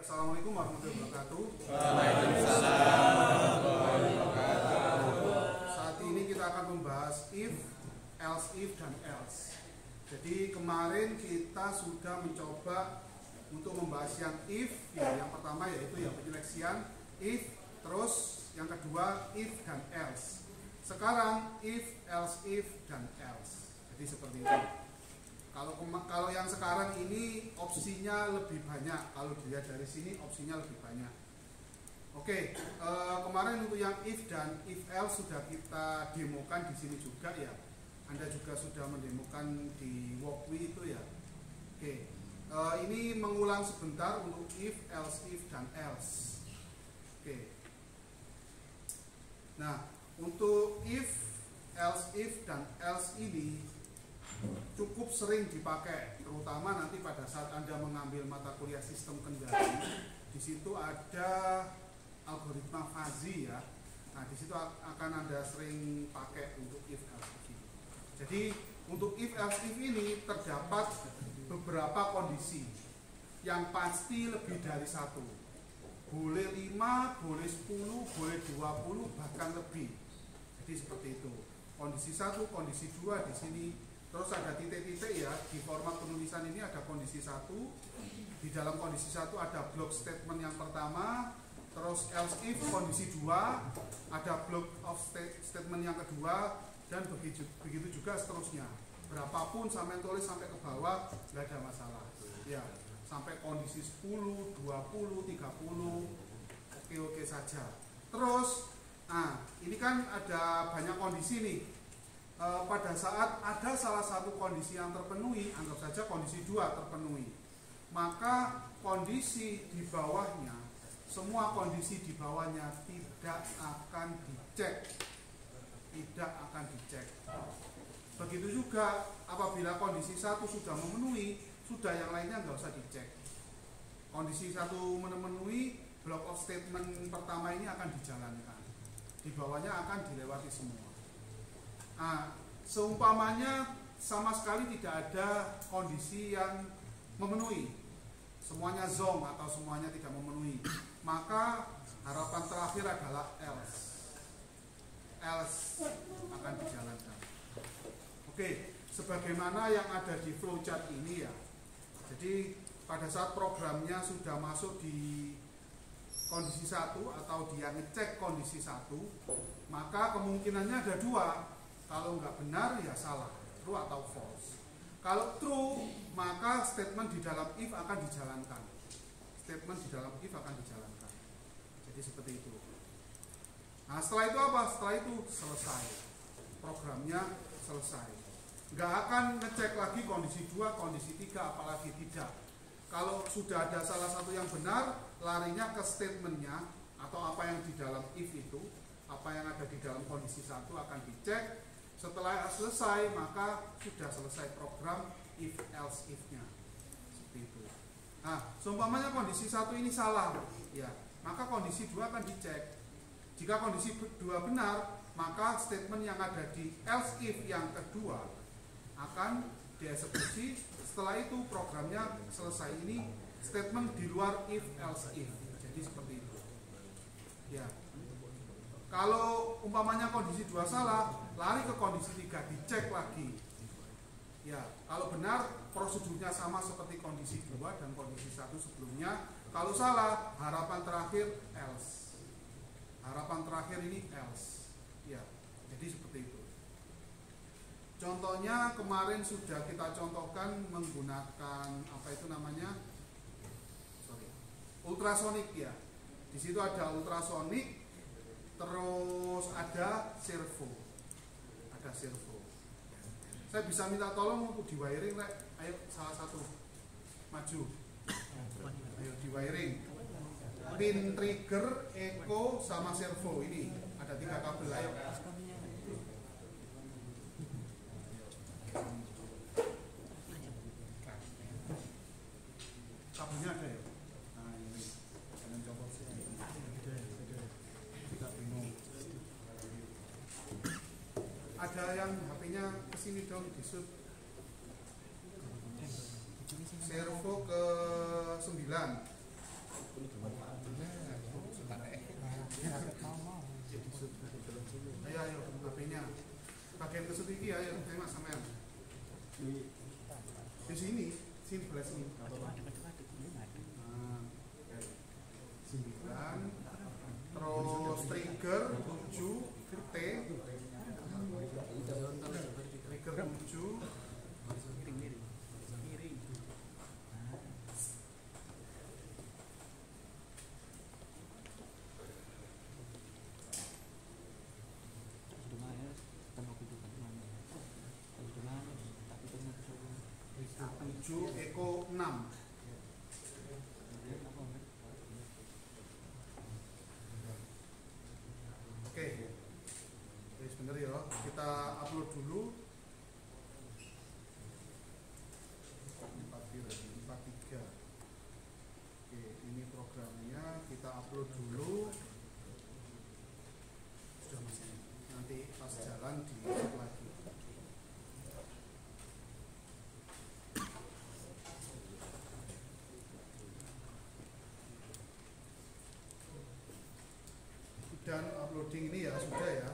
Assalamualaikum warahmatullahi wabarakatuh. Saat ini kita akan membahas if, else if, dan else. Jadi kemarin kita sudah mencoba untuk membahas yang if, yang pertama yaitu yang penyeleksian if, terus yang kedua if dan else. Sekarang if, else if, dan else. Jadi seperti itu. Kalau yang sekarang ini opsinya lebih banyak. Kalau dilihat dari sini opsinya lebih banyak. Oke, kemarin untuk yang if dan if else sudah kita demokan di sini juga ya. Anda juga sudah mendemokan di Walkwe itu ya. Oke, ini mengulang sebentar untuk if, else if, dan else. Oke. Nah, untuk if, else if, dan else ini cukup sering dipakai, terutama nanti pada saat Anda mengambil mata kuliah sistem kendali. Di situ ada algoritma fuzzy ya. Nah, di situ akan Anda sering pakai untuk if else if. Jadi untuk if else if ini terdapat beberapa kondisi yang pasti lebih dari satu. Boleh 5, boleh 10, boleh 20, bahkan lebih. Jadi seperti itu. Kondisi 1, kondisi 2 di sini. Terus ada titik-titik ya, di format penulisan ini ada kondisi 1. Di dalam kondisi 1 ada block statement yang pertama. Terus else if kondisi 2, ada block of statement yang kedua. Dan begitu juga seterusnya. Berapapun sampai tulis sampai ke bawah, nggak ada masalah ya. Sampai kondisi 10, 20, 30, oke-oke saja. Terus, nah ini kan ada banyak kondisi nih. Pada saat ada salah satu kondisi yang terpenuhi, anggap saja kondisi 2 terpenuhi, maka kondisi di bawahnya, semua kondisi di bawahnya tidak akan dicek. Tidak akan dicek. Begitu juga apabila kondisi 1 sudah memenuhi, sudah yang lainnya nggak usah dicek. Kondisi 1 memenuhi, block of statement pertama ini akan dijalankan. Di bawahnya akan dilewati semua. Nah, seumpamanya sama sekali tidak ada kondisi yang memenuhi, semuanya zong atau semuanya tidak memenuhi, maka harapan terakhir adalah else. Else akan dijalankan. Oke, sebagaimana yang ada di flowchart ini ya. Jadi pada saat programnya sudah masuk di kondisi 1 atau dia ngecek kondisi 1, maka kemungkinannya ada 2. Kalau nggak benar ya salah, true atau false. Kalau true, maka statement di dalam if akan dijalankan. Statement di dalam if akan dijalankan. Jadi seperti itu. Nah, setelah itu apa? Setelah itu selesai. Programnya selesai. Nggak akan ngecek lagi kondisi 2, kondisi 3, apalagi tidak. Kalau sudah ada salah satu yang benar, larinya ke statementnya atau apa yang di dalam if itu, apa yang ada di dalam kondisi 1 akan dicek. Setelah selesai, maka sudah selesai program if else if-nya. Seperti itu. Nah, seumpamanya kondisi 1 ini salah, ya, maka kondisi 2 akan dicek. Jika kondisi 2 benar, maka statement yang ada di else if yang kedua akan dieksekusi. Setelah itu programnya selesai. Ini statement di luar if else if. Jadi seperti itu. Ya. Kalau umpamanya kondisi 2 salah, lari ke kondisi 3, dicek lagi. Ya, kalau benar prosedurnya sama seperti kondisi 2 dan kondisi 1 sebelumnya. Kalau salah, harapan terakhir else. Harapan terakhir ini else. Ya, jadi seperti itu. Contohnya kemarin sudah kita contohkan menggunakan apa itu namanya? Ultrasonic ya. Di situ ada ultrasonic. Terus ada servo. Ada servo. Saya bisa minta tolong untuk di wiring, Rek. Ayo salah satu. Maju. Ayo di wiring. Pin trigger, echo, sama servo ini. Ada 3 kabel. Ayo. Kabelnya ada ya? Nah ini. Jangan copot sih. Ada yang HP-nya kesini dong, disut. Servo ke 9. Ayo HP-nya bagian kesut iki ayo tengok sampean di sini belah sini. Nah, 9 terus trigger 7 T trigger 7 Eko 6. Oke, bener ya. Kita upload dulu. 43. Oke, ini programnya kita upload dulu. Sudah masih. Nanti pas jalan di lagi. Dan uploading ini ya sudah ya,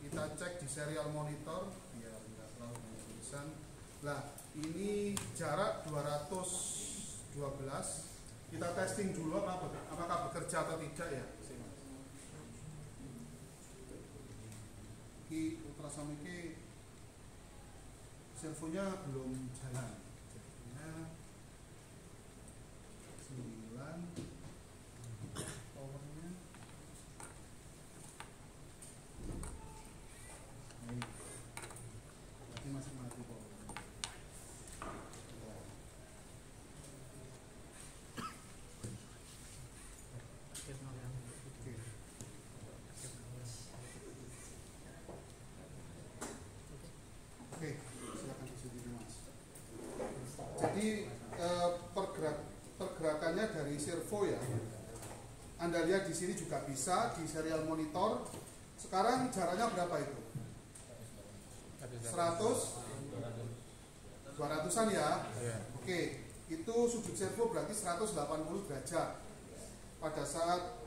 kita cek di serial monitor biar tidak terlalu banyak tulisan. Nah ini jarak 212, kita testing dulu apakah bekerja atau tidak ya. Ini ultrasound ini servonya belum jalan, jadinya 9 powernya. Ini masih mati kok. Oke, silakan disini Mas. Jadi pergerakannya dari servo ya. Anda lihat di sini juga bisa di serial monitor. Sekarang jaraknya berapa itu? 100 200-an ya. Oke, itu sudut servo berarti 180 derajat. Pada saat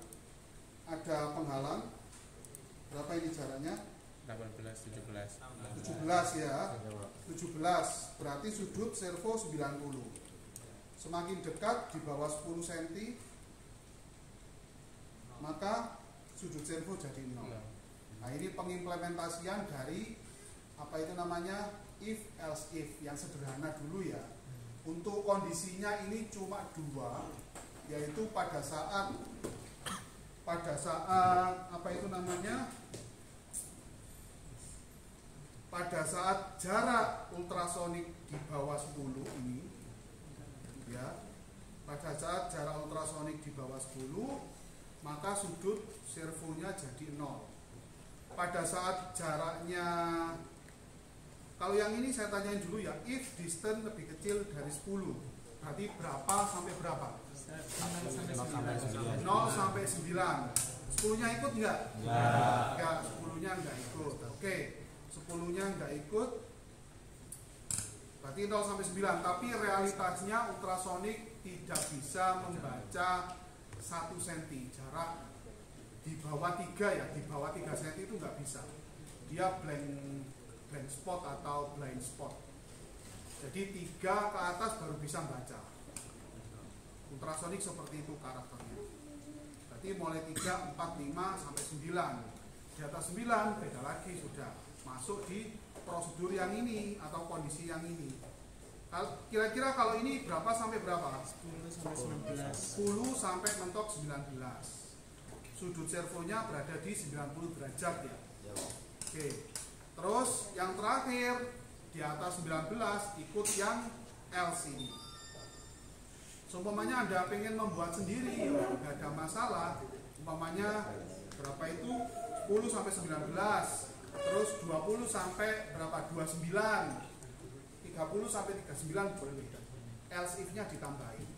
ada penghalang berapa ini jaraknya? 17 ya. 17 berarti sudut servo 90. Semakin dekat di bawah 10 cm maka sudut servo jadi 0. Nah, ini pengimplementasian dari apa itu namanya if else if yang sederhana dulu ya. Untuk kondisinya ini cuma 2, yaitu pada saat apa itu namanya, pada saat jarak ultrasonik di bawah 10 ini ya, pada saat jarak ultrasonik di bawah 10 maka sudut servonya jadi 0. Pada saat jaraknya, kalau yang ini saya tanyain dulu ya, if distance lebih kecil dari 10 berarti berapa sampai berapa? 0 sampai 9. 10-nya ikut enggak? Enggak, 10-nya enggak ikut. Oke, 10-nya enggak ikut berarti 0 sampai 9. Tapi realitasnya ultrasonik tidak bisa membaca 1 cm jarak di bawah 3 ya, di bawah 3 cm itu nggak bisa. Dia blank spot atau blind spot. Jadi 3 ke atas baru bisa baca. Ultrasonik seperti itu karakternya. Berarti mulai 3, 4, 5 sampai 9. Di atas 9 beda lagi, sudah masuk di prosedur yang ini atau kondisi yang ini. Kira-kira kalau ini berapa sampai berapa? 10 sampai 19. 10 sampai mentok 19. Sudut servonya berada di 90 derajat ya. Oke. Terus yang terakhir di atas 19 ikut yang else ini. Umpamanya Anda pengen membuat sendiri, ya nggak ada masalah. Umpamanya berapa itu? 10 sampai 19. Terus 20 sampai berapa? 29. 30 sampai 39 boleh. Else if-nya ditambahin.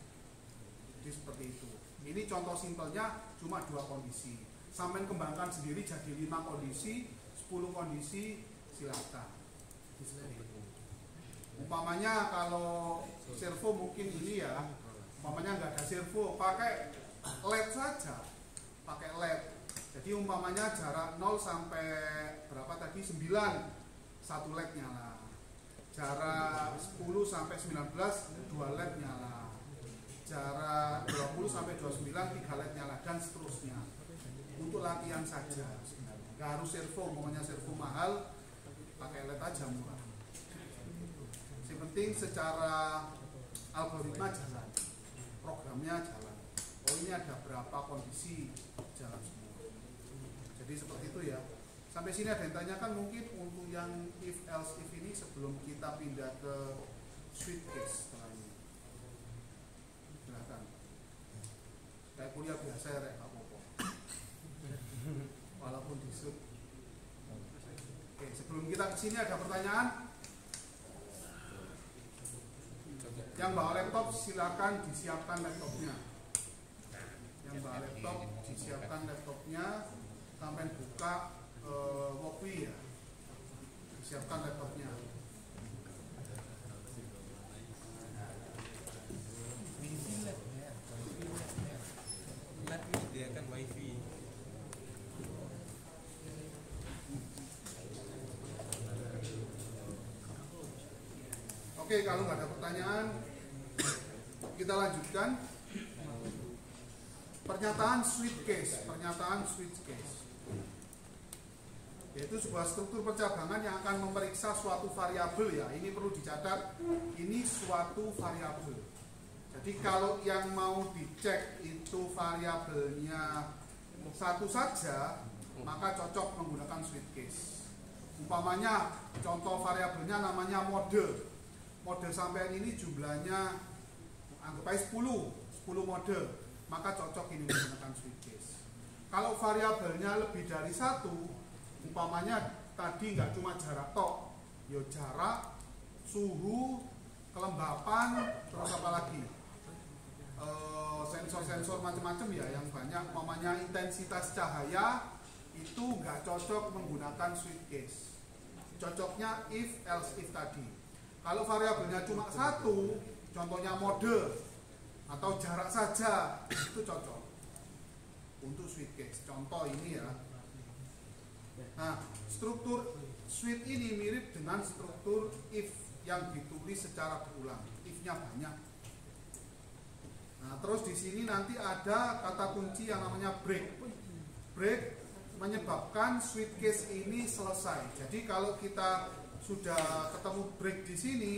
Jadi seperti itu. Ini contoh simpelnya cuma 2 kondisi. Sampai kembangkan sendiri jadi 5 kondisi, 10 kondisi, silakan. Umpamanya kalau servo mungkin ini ya, umpamanya nggak ada servo, pakai LED saja, pakai LED. Jadi umpamanya jarak 0 sampai berapa tadi 9, satu LED nyala. Jarak 10 sampai 19, 2 LED nyala. Jarak 20 sampai 29, 3 LED nyala, dan seterusnya. Untuk latihan saja sebenarnya. Nggak harus servo, umpamanya servo mahal, pakai LED aja murah. Yang penting secara algoritma jalan, programnya jalan. Oh, ini ada berapa kondisi, jalan semua. Jadi seperti itu ya. Sampai sini ada yang tanyakan mungkin untuk yang if else if ini sebelum kita pindah ke switch case setelah ini. Silakan. Kayak kuliah biasa ya, Rek, apa-apa. Walaupun disut. Oke, sebelum kita ke sini ada pertanyaan? Yang bawa laptop silakan disiapkan laptopnya. Yang bawa laptop disiapkan laptopnya, sampai buka Wokwi ya. Disiapkan laptopnya. Wifi lab ya. Lab menyediakan wifi. Oke, kalau nggak ada pertanyaan, kita lanjutkan. Pernyataan switch case, yaitu sebuah struktur percabangan yang akan memeriksa suatu variabel ya. Ini perlu dicatat, ini suatu variabel. Jadi kalau yang mau dicek itu variabelnya satu saja, maka cocok menggunakan switch case. Umpamanya contoh variabelnya namanya mode. Mode sampean ini jumlahnya anggap aja 10 mode, maka cocok ini menggunakan switch case. Kalau variabelnya lebih dari satu, umpamanya tadi nggak cuma jarak tok, ya jarak, suhu, kelembapan, terus apa lagi? Sensor-sensor macam-macam ya yang banyak, umpamanya intensitas cahaya, itu nggak cocok menggunakan switch case. Cocoknya if else if tadi. Kalau variabelnya cuma satu, contohnya mode atau jarak saja, itu cocok untuk switch case. Contoh ini ya. Nah, struktur switch ini mirip dengan struktur if yang ditulis secara berulang. If-nya banyak. Nah, terus di sini nanti ada kata kunci yang namanya break. Break menyebabkan switch case ini selesai. Jadi kalau kita sudah ketemu break di sini,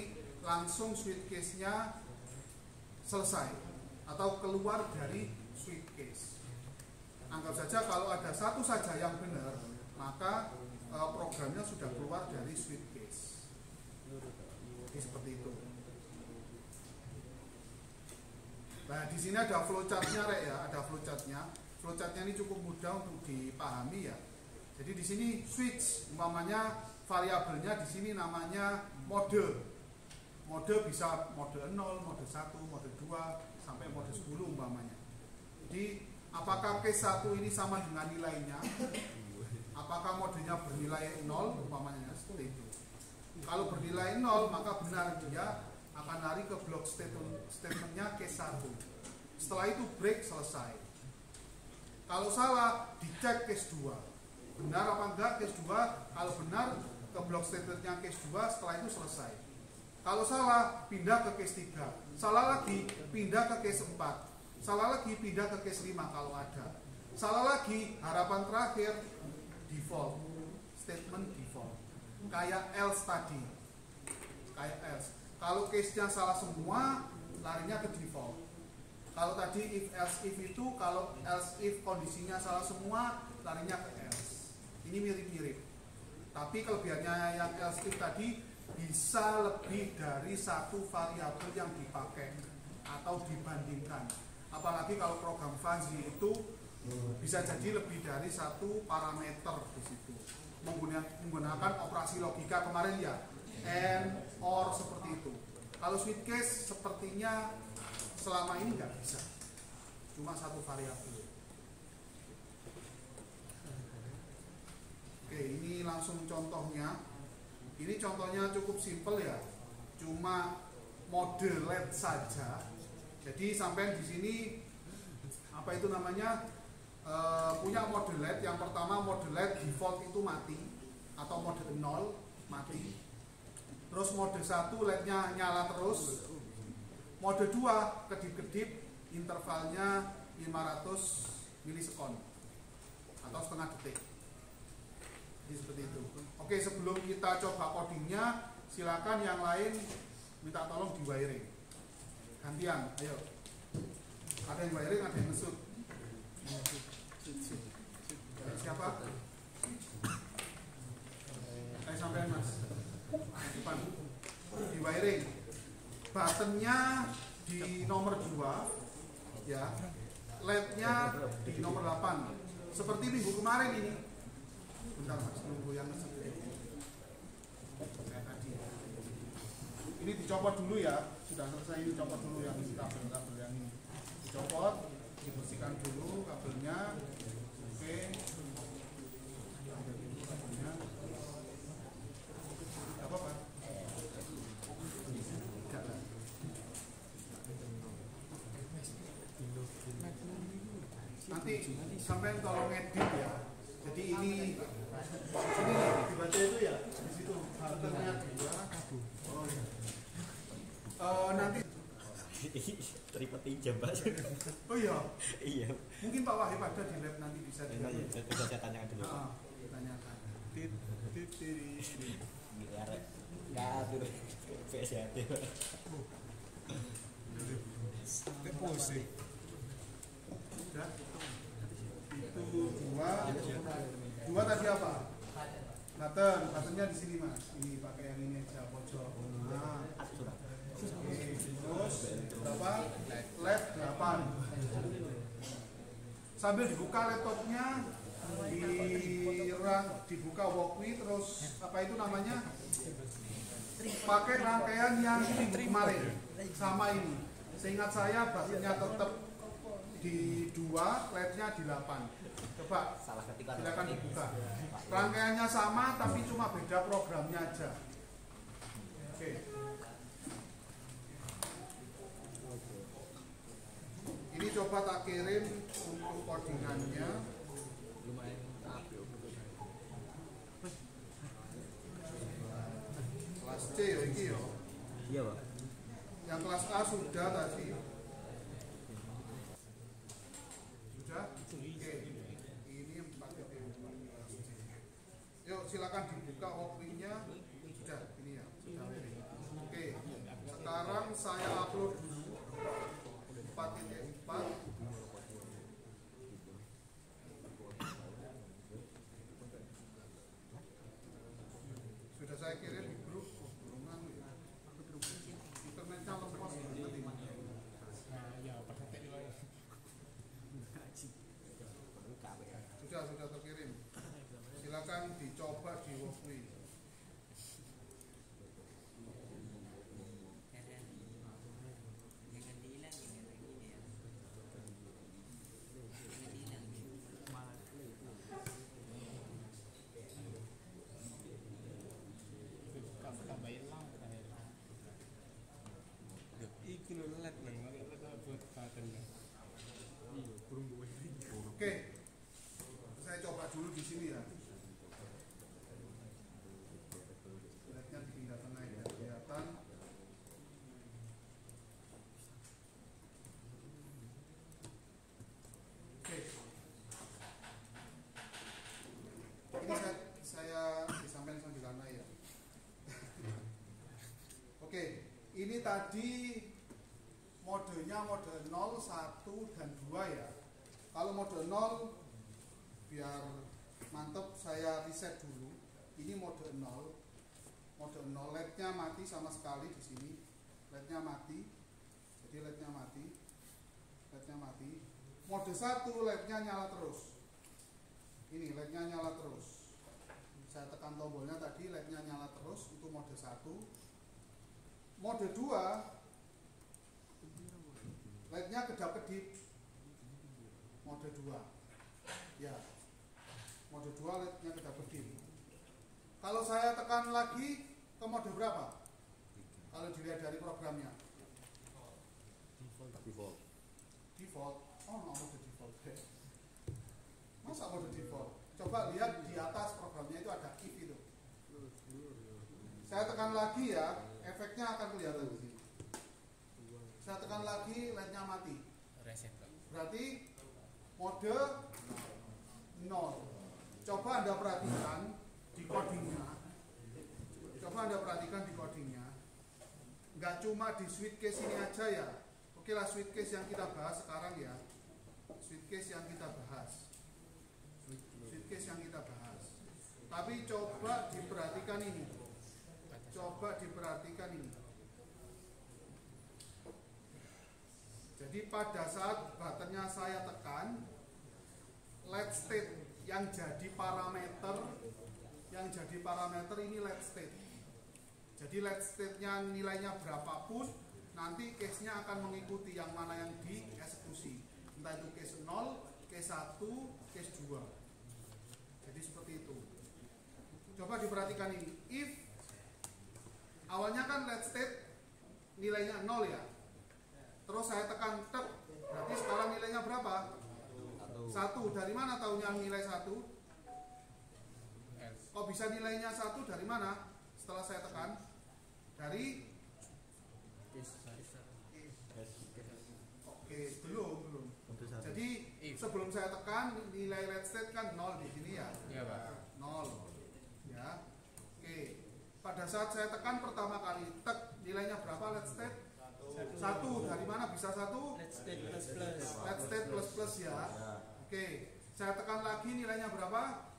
langsung switch case-nya selesai atau keluar dari switch case. Anggap saja kalau ada satu saja yang benar, maka programnya sudah keluar dari switch case. Jadi seperti itu. Nah, di sini ada flowchart-nya, Rek ya, ada flowchart-nya. Flowchart-nya ini cukup mudah untuk dipahami ya. Jadi di sini switch, umpamanya variabelnya di sini namanya mode. Mode bisa mode 0, mode 1, mode 2 sampai mode 10 umpamanya. Jadi apakah case 1 ini sama dengan nilainya? Apakah modenya bernilai 0 umpamanya seperti itu. Kalau bernilai 0 maka benar dia akan lari ke blok statementnya case 1. Setelah itu break selesai. Kalau salah dicek case 2. Benar apa enggak case 2? Kalau benar ke blok statementnya case 2, setelah itu selesai. Kalau salah, pindah ke case 3. Salah lagi, pindah ke case 4. Salah lagi, pindah ke case 5 kalau ada. Salah lagi, harapan terakhir, default. Statement default. Kayak else tadi. Kayak else. Kalau case-nya salah semua, larinya ke default. Kalau tadi if else if itu, kalau else if kondisinya salah semua, larinya ke else. Ini mirip-mirip. Tapi kelebihannya yang else if tadi bisa lebih dari satu variabel yang dipakai atau dibandingkan. Apalagi kalau program fuzzy itu bisa jadi lebih dari satu parameter di situ. Menggunakan operasi logika kemarin ya, and, or seperti itu. Kalau switch case sepertinya selama ini nggak bisa, cuma satu variabel. Oke, ini langsung contohnya. Ini contohnya cukup simpel ya, cuma mode LED saja. Jadi sampai di sini apa itu namanya, punya mode LED. Yang pertama mode LED default itu mati, atau mode 0 mati. Terus mode 1 LED-nya nyala terus. Mode 2 kedip-kedip, intervalnya 500 milisekon atau setengah detik. Jadi seperti itu. Oke, sebelum kita coba codingnya, silakan yang lain minta tolong di wiring. Gantian, ayo. Ada yang wiring, ada yang ngesut. Siapa? Ayo sampean Mas. Depan. Di wiring. Buttonnya di nomor 2, ya. LED-nya di nomor 8. Seperti minggu kemarin ini. Bentar Mas, nunggu yang ngesut. Kayak tadi. Ini dicopot dulu ya. Sudah selesai, ini dicopot dulu yang kabel-kabel yang ini. Dicopot, dibersihkan dulu kabelnya. Oke. Kabelnya. Gak apa-apa. Nanti sampai tolong edit ya. Jadi ini dibaca itu ya di situ buttonnya 2. Oh ya. Nanti Tripod jam Pak. oh iya. Iya. Mungkin Pak Wahib ada di lab, nanti bisa Iya, saya tanyakan dulu. Tanyakan. Ya, tuh PSHT. Deposit. Sudah. Itu 2 tadi apa? Buttonnya di sini Mas. Ini pakai yang ini aja pojok. Nah. Oke, terus berapa? LED 8. Sambil dibuka laptopnya, dibuka Walkme, terus apa itu namanya? Pakai rangkaian yang kemarin sama ini. Seingat saya buttonnya tetap di 2, LED-nya di 8. Coba silakan dibuka. Rangkaiannya sama tapi cuma beda programnya aja. Oke. Ini coba tak kirim untuk codingannya. Kelas C ya ini ya. Iya, Pak. Yang kelas A sudah tadi. Sudah? Oke. Ini 4 kelas C. Yuk silakan dibuka Walkme-nya. Sudah, ini ya. Sudah ready. Oke. Sekarang saya upload dulu 4.4. Sudah saya kirim di grup. Internetnya lepas nanti. Sudah terkirim. Silakan dicoba di Walkme. Iku lho LED nang buat button. Oke. Saya coba dulu di sini ya. LED-nya dipindah tengah ya, kelihatan. Oke. Ini saya disampaikan di sana ya. Oke, ini tadi modenya mode 0, 1, dan 2 ya. Kalau mode 0 biar mantep saya reset dulu. Ini mode 0. Mode 0 LED-nya mati sama sekali di sini. LED-nya mati. Jadi LED-nya mati. LED-nya mati. Mode 1 LED-nya nyala terus. Ini LED-nya nyala terus. Saya tekan tombolnya tadi, LED-nya nyala terus, itu mode 1. Mode 2 LED-nya kedap-kedip. Mode 2. Ya. Mode 2 LED-nya kedap-kedip. Kalau saya tekan lagi ke mode berapa? Kalau dilihat dari programnya. Default. Default. Oh, no, mode default. Coba lihat di atas programnya itu ada if itu. Saya tekan lagi ya, efeknya akan kelihatan di sini. Saya tekan lagi, LED-nya mati. Reset, Pak. Berarti mode 0. Coba Anda perhatikan di codingnya. Coba Anda perhatikan di codingnya. Nggak cuma di switch case ini aja ya. Oke lah, switch case yang kita bahas sekarang ya. Switch case yang kita bahas. Switch case yang kita bahas. Tapi coba diperhatikan ini. Coba diperhatikan ini. Jadi pada saat buttonnya saya tekan, LED state yang jadi parameter ini LED state. Jadi LED state-nya nilainya berapapun, nanti case-nya akan mengikuti yang mana yang dieksekusi. Entah itu case 0, case 1, case 2. Jadi seperti itu. Coba diperhatikan ini. If awalnya kan LED state nilainya 0 ya. Terus saya tekan tek, berarti sekarang nilainya berapa? 1. Dari mana taunya nilai 1? Kok bisa nilainya 1 dari mana? Setelah saya tekan dari oke, belum. Jadi sebelum saya tekan nilai LED state kan 0 di sini ya. Iya, Pak. 0. Ya. Oke. Pada saat saya tekan pertama kali tek, nilainya berapa LED state? 1. Dari mana bisa 1? LED state plus plus. LED state plus plus ya. Oke. Saya tekan lagi nilainya berapa?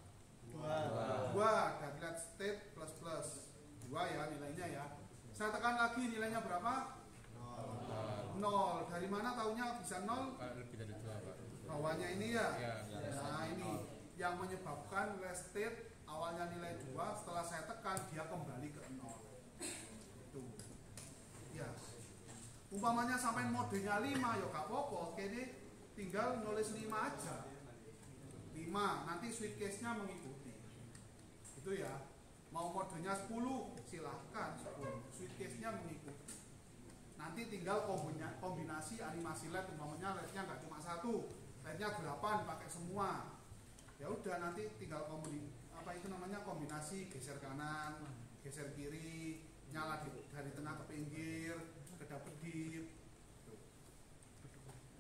2. Dari LED state plus plus. 2 ya nilainya ya. Saya tekan lagi nilainya berapa? 0. Dari mana taunya bisa 0? Lebih dari 2, Pak. Bawahnya ini ya. Iya. Nah, ini yang menyebabkan LED state awalnya nilai 2, setelah saya tekan dia kembali ke 0. Itu. Ya. Umpamanya sampai modenya 5 ya gak apa-apa. Kini tinggal nulis 5 aja. 5, nanti switch case-nya mengikuti. Itu ya. Mau modenya 10, silahkan 10. Switch case-nya mengikuti. Nanti tinggal kombinasi animasi LED, umpamanya LED-nya nggak cuma 1, LED-nya 8 pakai semua. Ya udah nanti tinggal kombinasi geser kanan, geser kiri, nyala dari tengah ke pinggir, kedap kedip.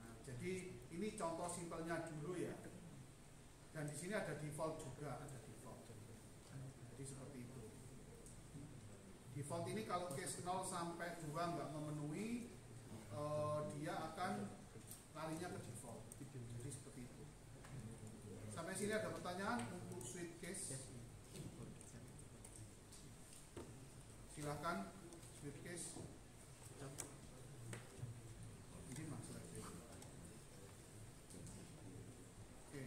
Nah, jadi ini contoh simpelnya dulu ya. Dan di sini ada default juga, ada default. Jadi seperti itu. Default ini kalau case 0 sampai 2 nggak memenuhi, dia akan larinya ke default. Jadi seperti itu. Sampai sini ada pertanyaan untuk switch case? Silahkan switch case. Ini masalah. Oke.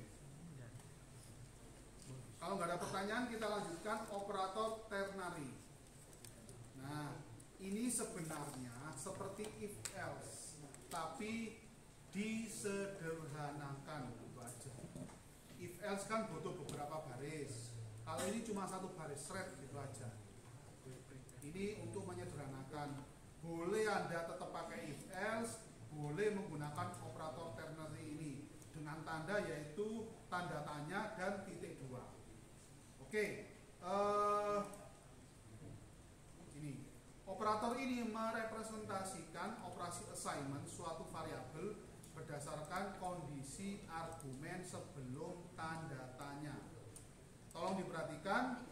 Kalau nggak ada pertanyaan, kita lanjutkan operator ternary. Nah, ini sebenarnya seperti if else, tapi disederhanakan gitu aja. If else kan butuh beberapa baris. Kalau ini cuma satu baris thread gitu aja. Ini untuk menyederhanakan. Boleh Anda tetap pakai if else, boleh menggunakan operator ternary ini dengan tanda yaitu tanda tanya dan titik 2. Oke. Ini operator ini merepresentasikan operasi assignment suatu variabel berdasarkan kondisi argumen sebelum tanda tanya. Tolong diperhatikan,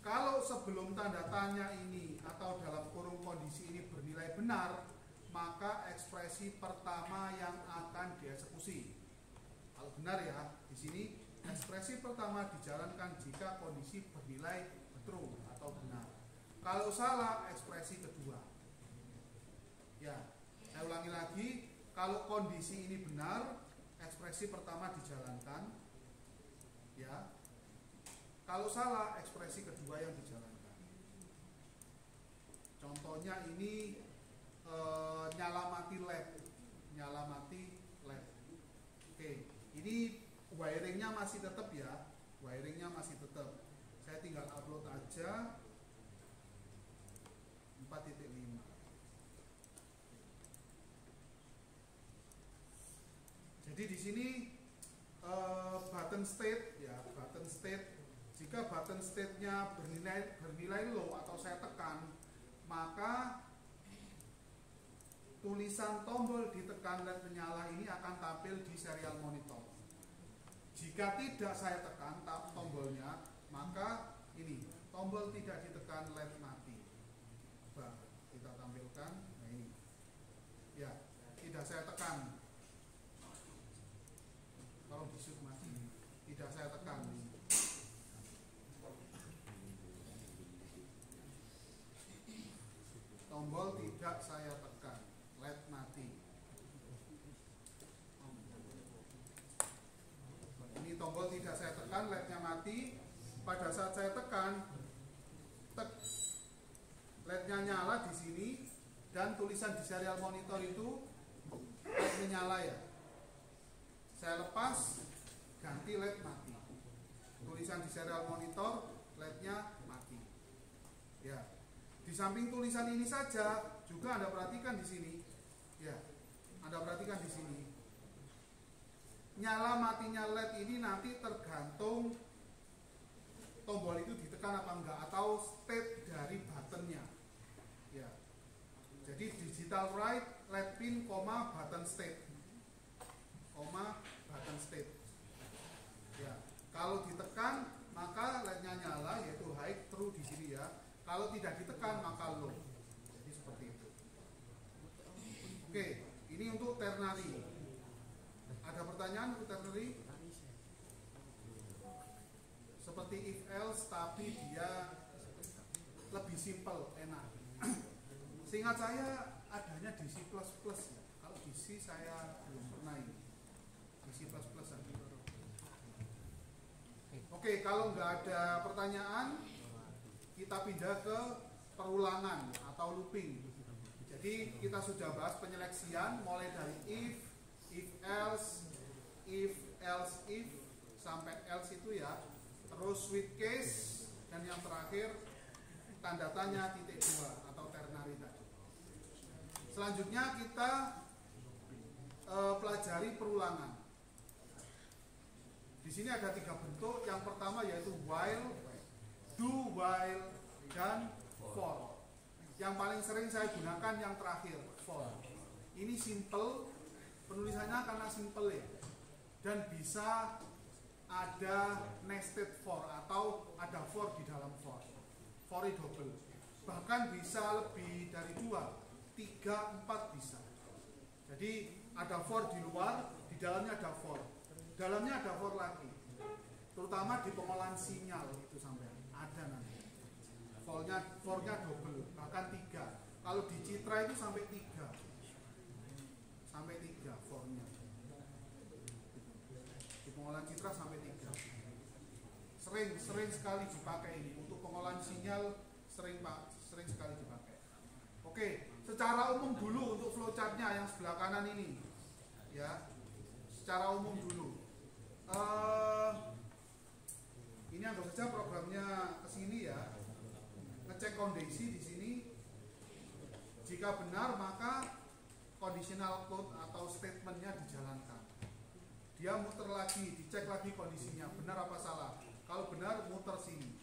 kalau sebelum tanda tanya ini atau dalam kurung kondisi ini bernilai benar, maka ekspresi pertama yang akan dieksekusi. Kalau benar ya, di sini ekspresi pertama dijalankan jika kondisi bernilai true atau benar. Kalau salah, ekspresi kedua. Ya, saya ulangi lagi. Kalau kondisi ini benar, ekspresi pertama dijalankan. Ya. Kalau salah, ekspresi kedua yang dijalankan. Contohnya ini nyala mati LED. Nyala mati LED. Oke, ini wiringnya masih tetap ya. Wiringnya masih tetap. Saya tinggal upload aja. 4.5. Jadi di sini button state ya, button Jika button state-nya bernilai low atau saya tekan, maka tulisan tombol ditekan LED menyala ini akan tampil di serial monitor. Jika tidak saya tekan tombolnya, maka ini tombol tidak ditekan, LED mati. Coba kita tampilkan. Nah ini, ya tidak saya tekan. Tolong di shoot mas. Tidak saya tekan. Tombol tidak saya tekan, LED mati. Ini tombol tidak saya tekan, LED-nya mati. Pada saat saya tekan, LED-nya nyala di sini dan tulisan di serial monitor itu LED menyala ya. Saya lepas, ganti LED mati. Tulisan di serial monitor, LED-nya mati. Ya. Di samping tulisan ini saja juga Anda perhatikan di sini. Ya. Anda perhatikan di sini. Nyala matinya LED ini nanti tergantung tombol itu ditekan apa enggak atau state dari buttonnya. Ya. Jadi digital write LED pin, button state. Button state. Ya. Kalau ditekan maka LED-nya nyala yaitu high true di sini ya. Kalau tidak ditekan maka low. Jadi seperti itu. Oke, ini untuk ternary. Ada pertanyaan untuk ternary? Seperti if else tapi dia lebih simple, enak. Seingat saya adanya di C++ ya. Kalau di C saya belum pernah ini. Di C++ saja. Oke, kalau nggak ada pertanyaan, kita pindah ke perulangan atau looping. Jadi kita sudah bahas penyeleksian mulai dari if else, if, sampai else itu ya. Terus switch case dan yang terakhir tanda tanya titik 2 atau ternary tadi. Selanjutnya kita pelajari perulangan. Di sini ada 3 bentuk. Yang pertama yaitu while, do while, dan for. Yang paling sering saya gunakan yang terakhir, for. Ini simple, penulisannya karena simple ya. Dan bisa ada nested for atau ada for di dalam for. For double. Bahkan bisa lebih dari 2, 3, 4 bisa. Jadi ada for di luar, di dalamnya ada for. Dalamnya ada for lagi. Terutama di pengolahan sinyal itu sampai ada nanti. For-nya double, bahkan 3. Kalau di Citra itu sampai 3. Sampai 3 for-nya. Di pengolahan Citra sampai 3. Sering sekali dipakai ini. Untuk pengolahan sinyal sering sekali dipakai. Oke, secara umum dulu untuk flowchart-nya yang sebelah kanan ini. Ya. Secara umum dulu. Ini anggap saja programnya ke sini ya. Ngecek kondisi di sini. Jika benar maka conditional code atau statementnya dijalankan. Dia muter lagi, dicek lagi kondisinya benar apa salah. Kalau benar muter sini.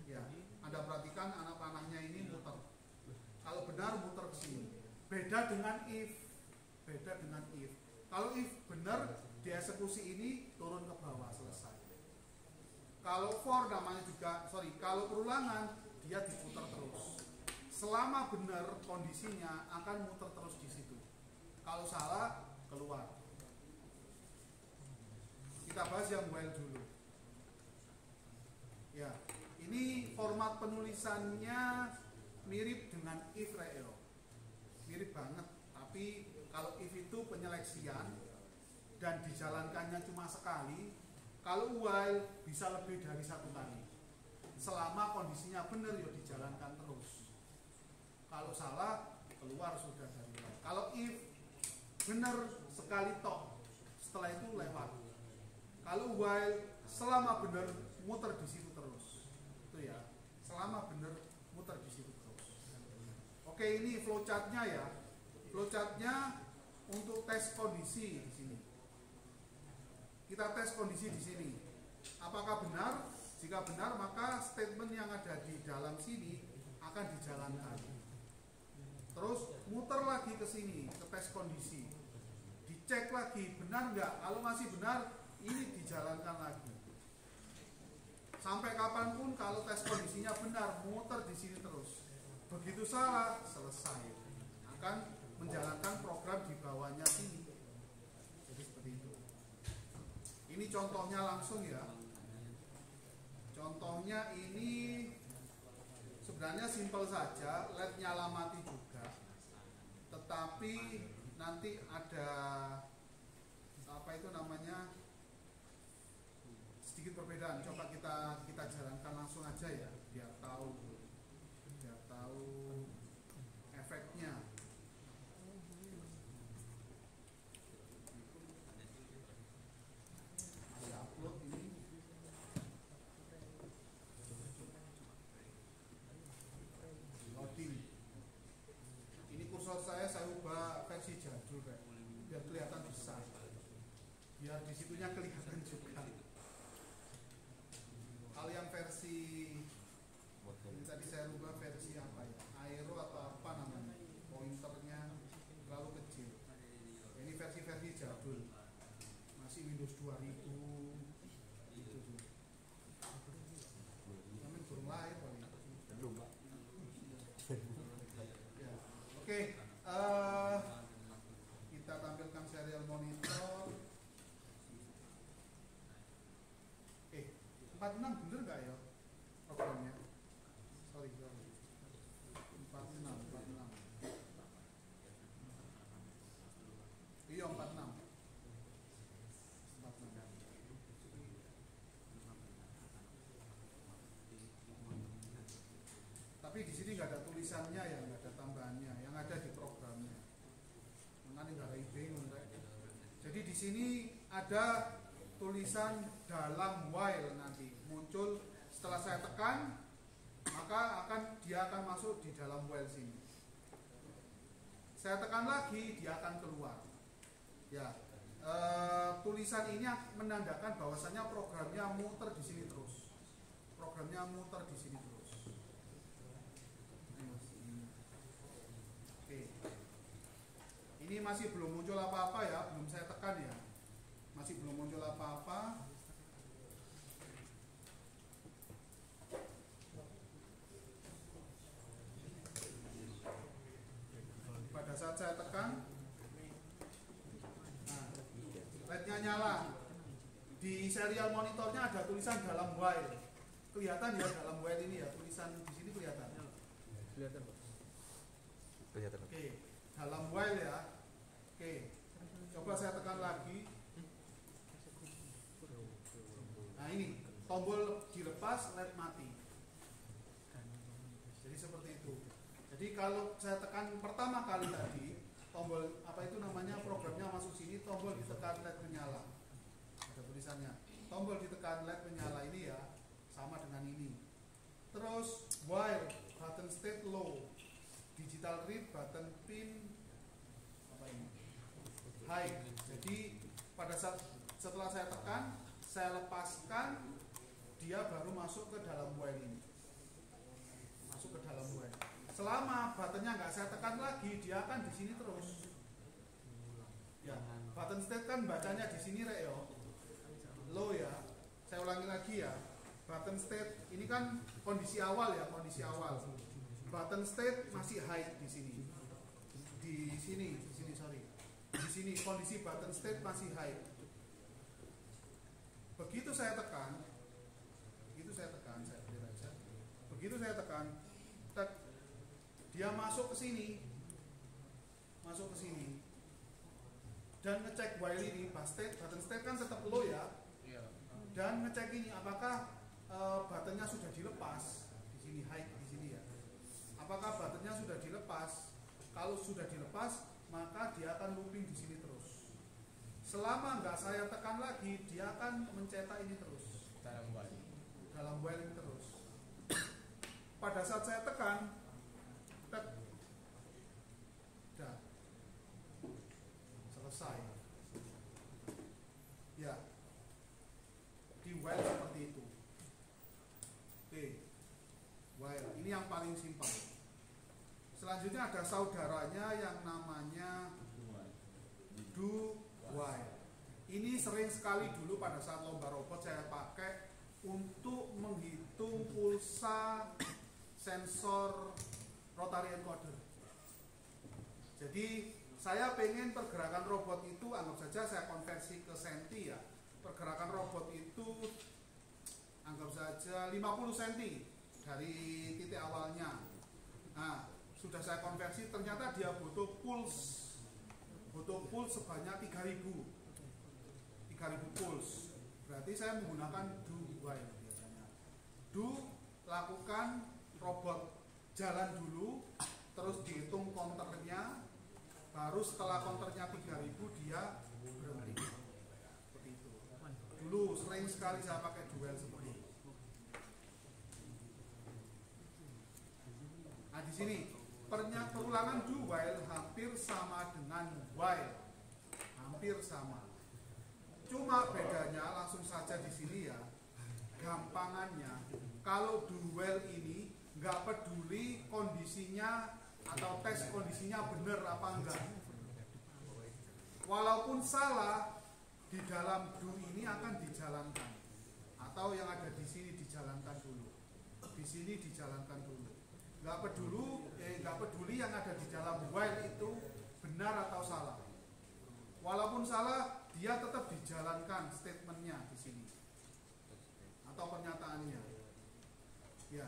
Ya, Anda perhatikan anak panahnya ini muter. Kalau benar muter ke sini. Beda dengan if. Kalau if benar dieksekusi ini turun ke bawah selesai. Kalau for namanya juga, kalau perulangan dia diputar terus. Selama benar kondisinya akan muter terus di situ. Kalau salah keluar. Kita bahas yang while dulu. Ya, ini format penulisannya mirip dengan if reo. Mirip banget, tapi kalau if itu penyeleksian dan dijalankannya cuma sekali. Kalau while bisa lebih dari 1 kali. Selama kondisinya benar ya dijalankan terus. Kalau salah keluar sudah dari while. Kalau if benar sekali tok, setelah itu lewat. Kalau while selama benar muter di situ terus. Itu ya. Selama benar muter di situ terus. Oke, ini flowchart-nya ya. Flowchart-nya untuk tes kondisi di sini. Kita tes kondisi di sini. Apakah benar Jika benar, maka statement yang ada di dalam sini akan dijalankan. Terus muter lagi ke sini, ke tes kondisi. Dicek lagi, benar nggak? Kalau masih benar, ini dijalankan lagi. Sampai kapanpun kalau tes kondisinya benar, muter di sini terus. Begitu salah, selesai. Akan menjalankan program di bawahnya sini. Jadi seperti itu. Ini contohnya langsung ya. Contohnya ini sebenarnya simpel saja, LED nyala mati juga. Tetapi nanti ada apa itu namanya sedikit perbedaan. Coba kita jalankan langsung aja ya, biar tahu efeknya. Masih upload ini. Loading. Ini kursor saya ubah versi jadul kayak biar kelihatan besar. Biar disitunya kelihatan juga. Kalau yang versi ini tadi saya ubah versi apa ya? Aero atau apa namanya? Pointernya terlalu kecil. Ini versi jadul. Masih Windows 2000 gitu tuh. Namanya belum lahir paling. Belum, Pak. Ya. Oke, kita tampilkan serial monitor. 46 bener nggak ya programnya? Sorry. 46. Iya 46. Tapi di sini nggak ada tulisannya ya, nggak ada tambahannya, yang ada di programnya. Mengenai nggak ada bingung. Jadi di sini ada tulisan dalam while nanti muncul setelah saya tekan, maka dia akan masuk di dalam while sini. Saya tekan lagi, dia akan keluar. Ya, tulisan ini menandakan bahwasanya programnya muter di sini terus. Programnya muter di sini terus. Oke. Ini masih belum muncul apa-apa ya, belum saya tekan ya. Masih belum muncul apa-apa. Pada saat saya tekan, nah, LED-nya nyala. Di serial monitornya ada tulisan dalam while. Kelihatan ya dalam while ini ya, tulisan di sini kelihatan. Kelihatan, Pak. Kelihatan. Oke, dalam while ya. Oke. Coba saya tekan lagi. Nah ini tombol dilepas, LED mati. Jadi seperti itu. Jadi kalau saya tekan pertama kali tadi, tombol apa itu namanya programnya masuk sini, tombol ditekan LED menyala. Ada tulisannya. Tombol ditekan LED menyala ini ya, sama dengan ini. Terus while button state low, digital read button pin apa ini? High. Jadi pada saat setelah saya tekan, saya lepaskan, dia baru masuk ke dalam while ini. Masuk ke dalam while. Selama buttonnya nggak saya tekan lagi, dia akan di sini terus. Ya, button state kan bacanya di sini rek yo. Low ya. Saya ulangi lagi ya. Button state ini kan kondisi awal ya, kondisi awal. Button state masih high di sini. Di sini sorry. Di sini kondisi button state masih high. Begitu saya tekan, saya clear aja. Begitu saya tekan, dia masuk ke sini, dan ngecek while ini, button state kan tetap low ya, dan ngecek ini apakah buttonnya sudah dilepas di sini high di sini ya. Apakah buttonnya sudah dilepas? Kalau sudah dilepas, maka dia akan looping di sini terus. Selama nggak saya tekan lagi, dia akan mencetak ini terus dalam while ini terus. Pada saat saya tekan, dah selesai. Ya, di while seperti itu. simpel. Selanjutnya ada saudaranya yang namanya do while. Ini sering sekali dulu pada saat lomba robot saya pakai untuk menghitung pulsa sensor rotary encoder. Jadi saya pengen pergerakan robot itu, anggap saja saya konversi ke senti ya. Pergerakan robot itu anggap saja 50 cm dari titik awalnya. Nah, sudah saya konversi, ternyata dia butuh pulse sebanyak 3000 pulse. Berarti saya menggunakan do while biasanya. Do, lakukan robot jalan dulu, terus dihitung counternya, baru setelah counternya 3000 dia berhenti. Seperti itu. Dulu sering sekali saya pakai do while seperti itu. Nah, di sini perulangan do while hampir sama dengan while. Hampir sama. Cuma bedanya langsung saja di sini ya. Gampangannya, kalau do while ini nggak peduli kondisinya atau tes kondisinya benar apa enggak. Walaupun salah, di dalam do ini akan dijalankan. Atau yang ada di sini dijalankan dulu. Di sini dijalankan dulu. Nggak peduli yang ada di dalam while itu benar atau salah. Walaupun salah, dia tetap dijalankan statementnya di sini atau pernyataannya. Ya.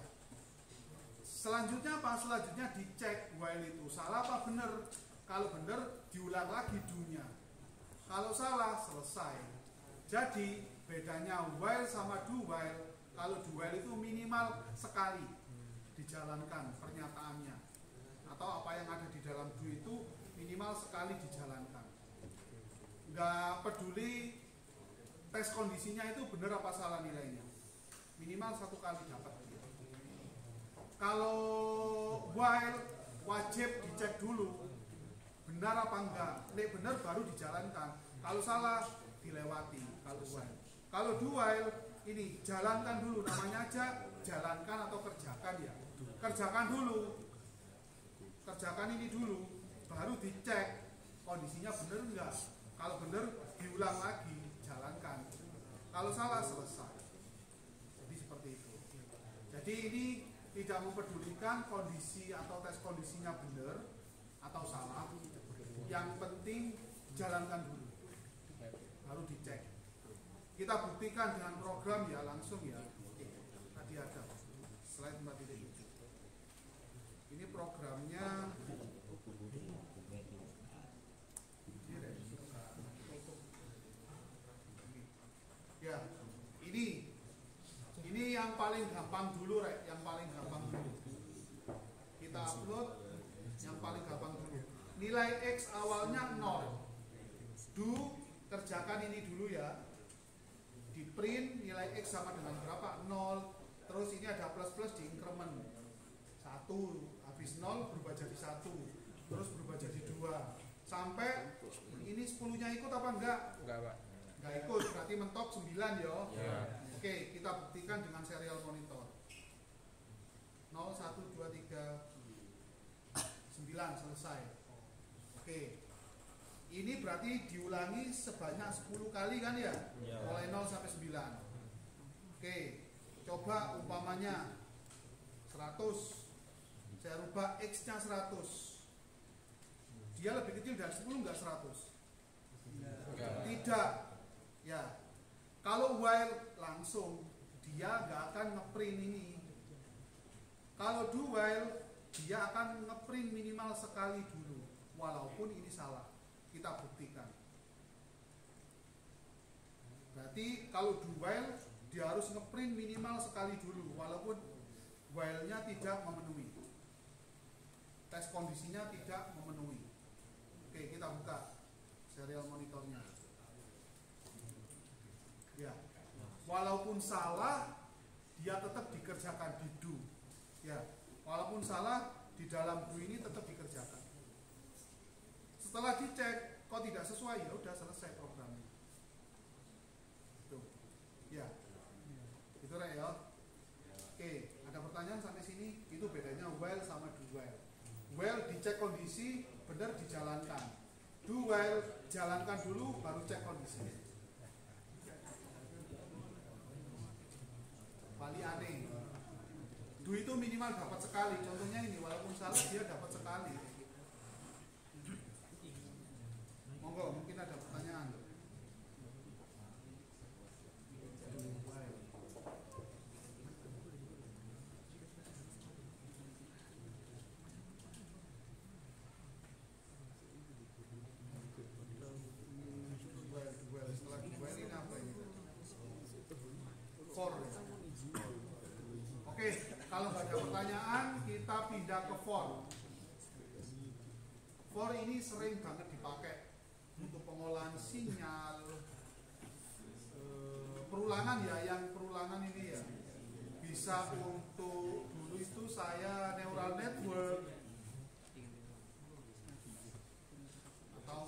Selanjutnya apa? Selanjutnya dicek while itu salah apa benar. Kalau benar, diulang lagi do-nya. Kalau salah, selesai. Jadi bedanya while sama do while. Kalau do while itu minimal sekali dijalankan pernyataannya, atau apa yang ada di dalam do itu minimal sekali dijalankan. Nggak peduli tes kondisinya itu benar apa salah nilainya, minimal satu kali dapat. Kalau while wajib dicek dulu benar apa enggak. Nek benar baru dijalankan, kalau salah dilewati. Kalau do while ini jalankan dulu, namanya aja jalankan atau kerjakan ya. Kerjakan dulu, kerjakan ini dulu, baru dicek kondisinya benar enggak. Kalau benar diulang lagi, jalankan. Kalau salah, selesai. Jadi seperti itu. Jadi ini tidak mempedulikan kondisi atau tes kondisinya benar atau salah. Yang penting jalankan dulu, baru dicek. Kita buktikan dengan program ya, langsung ya. Oke, tadi ada slide 4.7. Ini programnya. Ya, ini yang paling gampang dulu, Rek. Yang paling gampang dulu. Kita upload yang paling gampang dulu. Nilai X awalnya 0. Do, kerjakan ini dulu ya. Di print nilai X sama dengan berapa? 0. Terus ini ada plus-plus di increment. 1, habis 0 berubah jadi 1. Terus berubah jadi 2. Sampai ini 10-nya ikut apa enggak? Enggak, Pak. Enggak ikut, berarti mentok 9 yo. Ya. Oke, kita buktikan dengan serial monitor. 0, 1, 2, 3, 9, selesai. Oke. Ini berarti diulangi sebanyak 10 kali kan ya? Mulai 0 sampai 9. Oke, coba umpamanya 100. Saya rubah X-nya 100. Dia lebih kecil dari 10 enggak 100? Tidak. Ya. Kalau while langsung dia nggak akan ngeprint ini. Kalau do while dia akan ngeprint minimal sekali dulu, walaupun ini salah. Kita buktikan. Berarti kalau do while dia harus ngeprint minimal sekali dulu, walaupun while-nya tidak memenuhi. Tes kondisinya tidak memenuhi. Oke, kita buka serial monitornya. Ya, walaupun salah, dia tetap dikerjakan di do. Ya, walaupun salah, di dalam do ini tetap dikerjakan. Setelah dicek, kok tidak sesuai, ya udah selesai programnya. Tuh, ya, itu Rek ya. Oke, ada pertanyaan sampai sini? Itu bedanya while dicek kondisi, benar dijalankan. Do while, jalankan dulu baru cek kondisi. Bali aneh. Do itu minimal dapat sekali. Contohnya ini, walaupun salah dia dapat sekali. Monggo, mungkin ada pertanyaan. Setelah dua ini apa ini? For. Oke, kalau nggak ada pertanyaan, kita pindah ke for. For ini sering banget dipakai untuk pengolahan sinyal, perulangan ya, yang perulangan ini ya. Bisa untuk, dulu itu saya neural network atau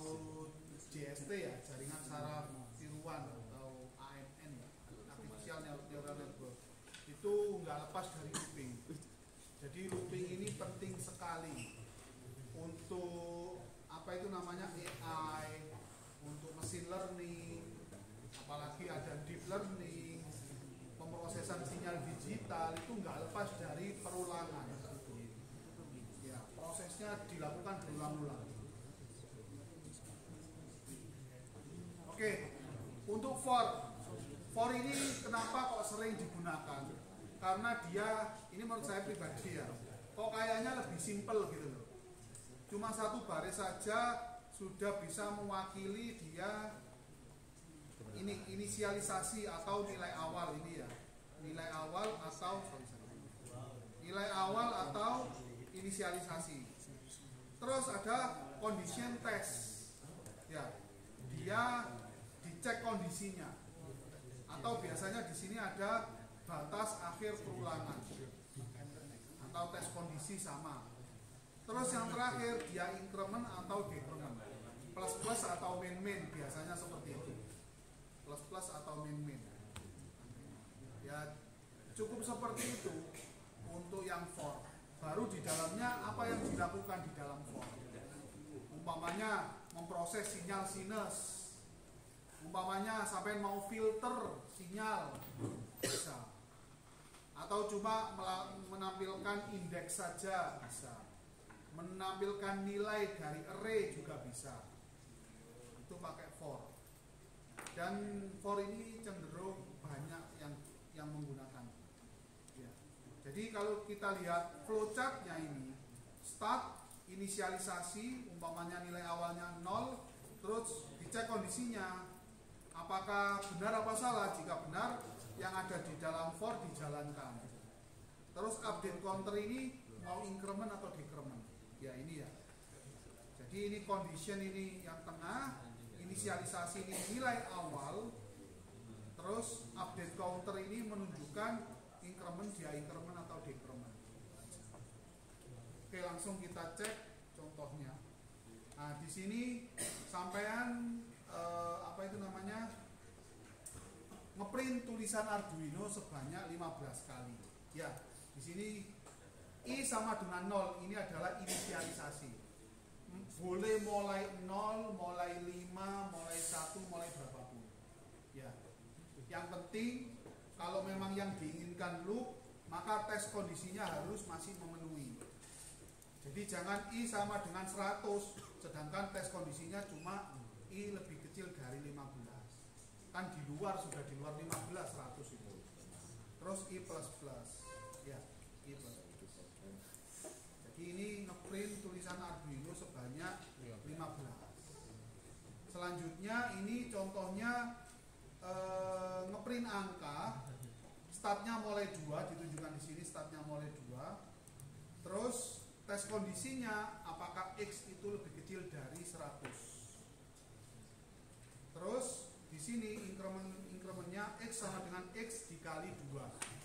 JST ya, jaringan saraf tiruan atau ANN ya, artificial neural network. Itu nggak lepas dari looping. Jadi looping ini penting sekali untuk apa itu namanya AI, untuk machine learning, apalagi ada deep learning, pemrosesan sinyal digital itu nggak lepas dari perulangan. Ya, prosesnya dilakukan berulang-ulang. Oke, untuk for ini kenapa kok sering digunakan? Karena dia, ini menurut saya pribadi ya, kok kayaknya lebih simple gitu loh. Cuma satu baris saja sudah bisa mewakili dia ini inisialisasi atau nilai awal ini ya, nilai awal atau inisialisasi. Terus ada condition test ya, dia dicek kondisinya, atau biasanya di sini ada batas akhir perulangan atau tes kondisi sama. Terus yang terakhir dia increment atau decrement, plus atau min biasanya seperti itu, plus atau min. Ya cukup seperti itu untuk yang for. Baru di dalamnya apa yang dilakukan di dalam for. Umpamanya memproses sinyal sinus, umpamanya sampai mau filter sinyal bisa, atau cuma menampilkan indeks saja bisa, menampilkan nilai dari array juga bisa. Itu pakai for. Dan for ini cenderung banyak yang menggunakan ya. Jadi kalau kita lihat flowchartnya ini, start, inisialisasi, umpamanya nilai awalnya 0, terus dicek kondisinya apakah benar apa salah. Jika benar, yang ada di dalam for dijalankan. Terus update counter ini mau increment atau decrement ya, ini ya. Jadi ini condition ini yang tengah, inisialisasi ini nilai awal, terus update counter ini menunjukkan increment, dia increment atau decrement. Oke, langsung kita cek contohnya. Nah, di sini sampean apa itu namanya, ngeprint tulisan Arduino sebanyak 15 kali. Ya, di sini I sama dengan 0, ini adalah inisialisasi. Boleh mulai 0, mulai 5, mulai 1, mulai berapapun. Ya. Yang penting kalau memang yang diinginkan loop, maka tes kondisinya harus masih memenuhi. Jadi jangan I sama dengan 100, sedangkan tes kondisinya cuma I lebih kecil dari 15. Kan di luar, sudah di luar 15, 100 itu. Terus I plus plus. Ya, I plus. Jadi ini ngeprint tulisan Arduino sebanyak 15. Selanjutnya ini contohnya ngeprint angka, startnya mulai 2, ditunjukkan di sini startnya mulai 2. Terus tes kondisinya apakah X itu lebih kecil dari 100. Terus di sini incrementnya X sama dengan X dikali 2.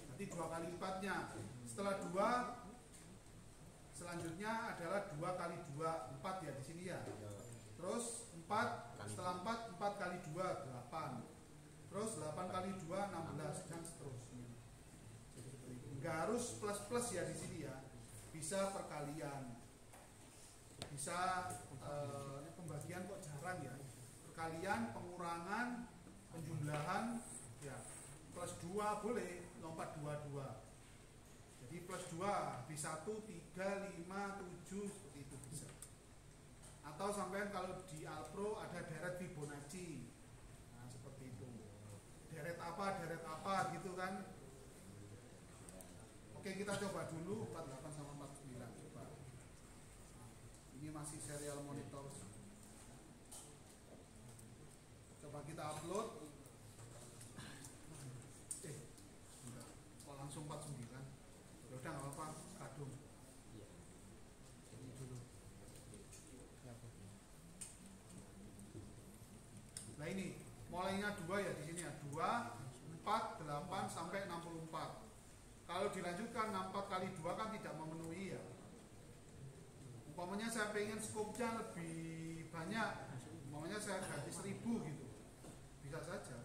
Nanti 2 kali lipatnya. Setelah 2, selanjutnya adalah 2 kali 2, 4 ya di sini ya. Terus 4, setelah 4, 4 kali 2, 8. Terus 8 kali 2, 16 dan seterusnya. Enggak harus plus-plus ya di sini ya. Bisa perkalian. bisa ini pembagian kok jarang ya, perkalian, pengurangan, penjumlahan ya, plus 2 boleh, lompat 2 jadi plus 2 di 1, 3, 5, 7 seperti itu bisa. Atau sampai kalau di Alpro ada deret Fibonacci, nah seperti itu, deret apa gitu kan. Oke, kita coba dulu 48 sama 49 coba. Ini masih serial monitor. Coba kita upload. Enggak. Kok langsung 49? Ya udah nggak apa-apa, kadung. Ini dulu. Nah ini mulainya 2 ya di sini ya, 2, 4, 8 sampai 64. Kalau dilanjutkan 64 kali 2 kan tidak memenuhi ya. Umpamanya saya pengen skopnya lebih banyak, umpamanya saya ganti 1000 gitu, bisa saja.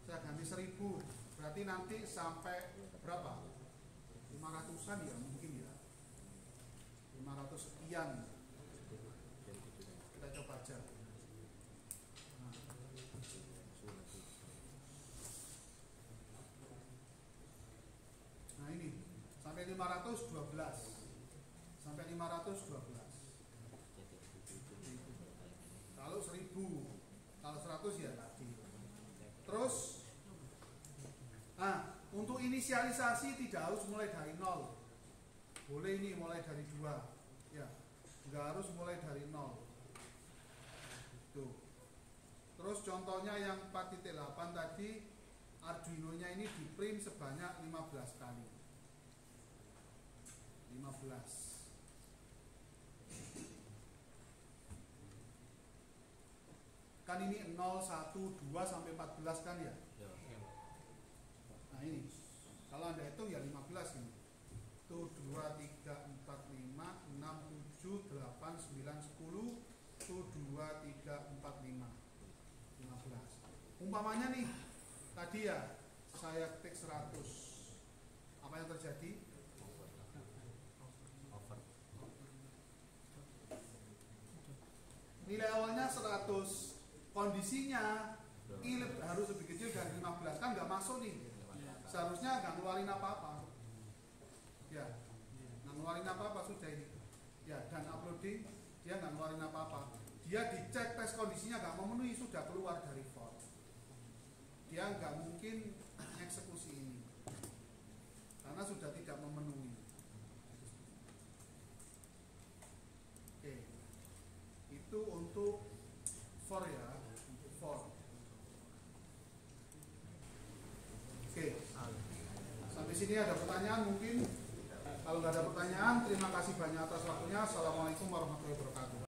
Saya ganti 1000, berarti nanti sampai berapa? 500-an ya mungkin ya, 500 sekian. Kita coba aja. Nah ini sampai 512, sampai 512. Kalau 1000, kalau 100 ya tadi. Terus, nah untuk inisialisasi tidak harus mulai dari 0. Boleh ini mulai dari 2, ya. Nggak harus mulai dari 0. Tuh. Terus contohnya yang 4.8 tadi, Arduino-nya ini di print sebanyak 15 kali. 15. Kan ini 0, 1, 2 sampai 14 kan ya? Nah ini, kalau Anda hitung ya 15 ini. Tuh 2, 3, 4, 5, 6, 7, 8, 9, 10. Tuh 2, 3, 4, 5. 15. Umpamanya nih, tadi ya saya ketik 100. Apa yang terjadi? Nilai awalnya 100. Kondisinya I harus lebih kecil dari 15, kan nggak masuk nih. Seharusnya nggak ngeluarin apa-apa. Ya, nggak ngeluarin apa-apa sudah ini. Ya, dan uploading dia nggak ngeluarin apa-apa. Dia dicek tes kondisinya nggak memenuhi, sudah keluar dari for. Dia nggak mungkin eksekusi ini karena sudah tidak memenuhi. Oke, itu untuk for ya, untuk for. Oke, sampai sini ada pertanyaan mungkin? Kalau nggak ada pertanyaan, terima kasih banyak atas waktunya. Assalamualaikum warahmatullahi wabarakatuh.